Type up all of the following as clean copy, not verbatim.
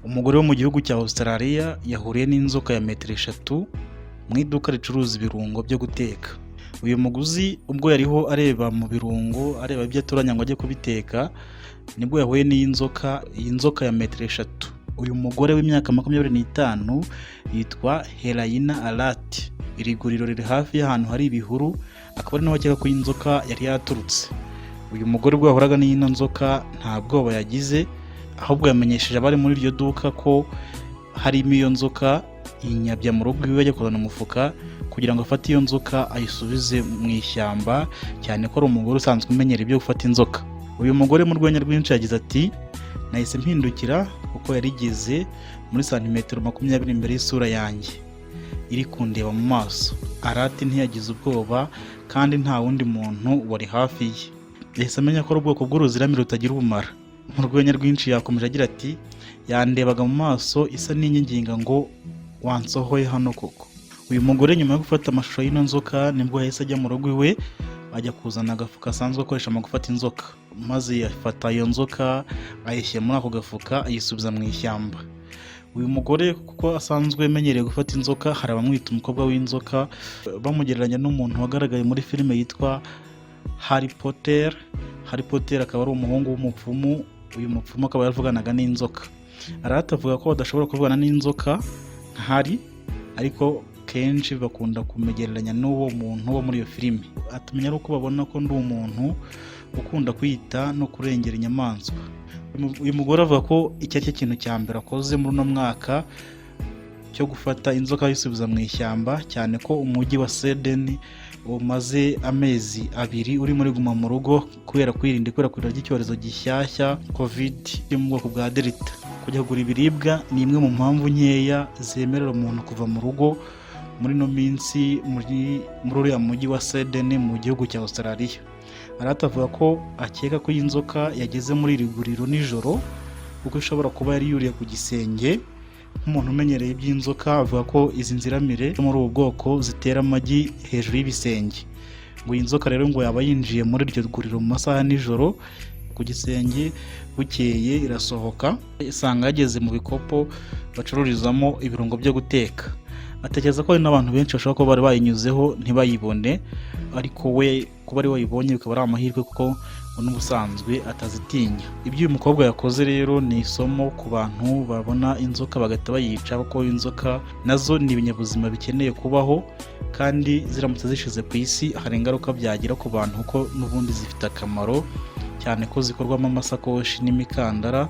Umugore wo mu gihugu cya Australia yahuriye n'inzoka ya metero 3 mu iduka ricuruza ibirungo byo guteka. Uyu muguzi ubwo yariho areba mu birungo, areba ibyo atoranya ngo ajye kubiteka, nibwo yahuye iyi nzoka ya metero 3. Uyu mugore w'imyaka 25 yitwa Helaina Alati. Iri guriro riri hafi y'ahantu hari ibihuru, akaba ari naho akeka ko inzoka yari yaturutse. Uyu mugore ubwo yahuraga n'ino nzoka nta bwoba yagize, ahubwo yamenyesheje abari muri iryo duka ko harimo iyo nzoka, yinyabya mu rugo iwe ajya kuzana umufuka kugira ngo afate iyo nzoka ayisubize mu ishyamba, cyane ko ari umugore usanzwe umenyera ibyo gufata inzoka. Uyu mugore mu rwenya rwinshi yagize ati, nahise mpindukira kuko yarigeze muri santimetero 20 imbere y'isura yanjye, iri kundeba mu maso. Alati ntiyagize ubwoba kandi nta wundi muntu wari hafi ye. Yahise amenya ko ari ubwoko bw'uruziramire rutagira ubumara. Mu rwenya rwinshi yakomeje agira ati, yandebaga mu maso isa n'inyinginga ngo wansohoye hano koko. Uyu mugore nyuma yo gufata amashusho y'ino nzoka nibwo yahise ajya mu rugo iwe ajya kuzana agafuka asanzwe akoresha mu gufata inzoka, maze yafata iyo nzoka ayishyira muri ako gafuka ayisubiza mu ishyamba. Uyu mugore kuko asanzwe amenyereye gufata inzoka, hari abamwita umukobwa w'inzoka, bamugereranya n'umuntu wagaragaye muri filime yitwa Harry Potter. Harry Potter akaba ari umuhungu w'umupfumu. Uyu mupfumu akaba yaravuganaga n'inzoka. Alati avuga ko badashobora kuvugana n'inzoka nka Harry, ariko kenshi bakunda kumegereranya n'uwo muntu wo muri iyo filime. Atumenya ari uko babona ko ndi umuntu ukunda kwita no kurengera inyamaswa. Uyu mugore avuga ko iki ari cyo kintu cya mbere akoze muri uno mwaka cyo gufata inzoka ayisubiza mu ishyamba, cyane ko umujyi wa Sydney umaze amezi 2 uri muri guma mu rugo kubera kwirinda ikwirakwira ry'icyorezo gishyashya COVID yo mu bwoko bwa Delta. Kujya kugura ibiribwa ni imwe mu mpamvu nkeya zemerera umuntu kuva mu rugo muri no minsi muri uriya mujyi wa Sydney mu gihugu cya Australia. Alati avuga ko akeka ko iyi nzoka yageze muri iri guriro nijoro kuko ishobora kuba yari yuriye ku gisenge. Nk'umuntu umenyereye iby'inzoka avuga ko izi nziramire muri ubu bwoko zitera amagi hejuru y'ibisenge. Ngo iyi nzoka rero ngo yaba yinjiye muri iryo guriro mu masaha nijoro ku gisenge, bukeye irasohoka isanga yageze mu bikopo bacururizamo ibirungo byo guteka. Atekereza ko hari n'abantu benshi bashobora kuba bari bayinyuzeho ntibayibone, ariko we kuba ari wayibonye bikaba ari amahirwe kuko n'ubusanzwe atazitinya. Ibyo uyu mukobwa yakoze rero ni isomo ku bantu babona inzoka bagahita bayica, kuko inzoka nazo ni ibinyabuzima bikeneye kubaho, kandi ziramutse zishize ku isi hari ingaruka byagira ku bantu kuko n'ubundi zifite akamaro, cyane ko zikorwamo amasakoshi n'imikandara.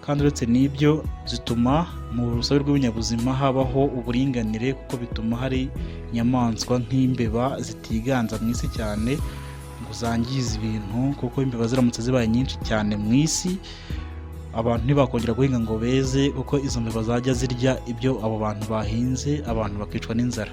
Kandi uretse n'ibyo zituma mu rusobe rw'ibinyabuzima habaho uburinganire, kuko bituma hari inyamaswa nk'imbeba zitiganza mu isi cyane ngo zangize ibintu, kuko imbeba ziramutse zibaye nyinshi cyane mu isi abantu ntibakongera guhinga ngo beze, kuko izo mbeba zajya zirya ibyo abo bantu bahinze, abantu bakicwa n'inzara.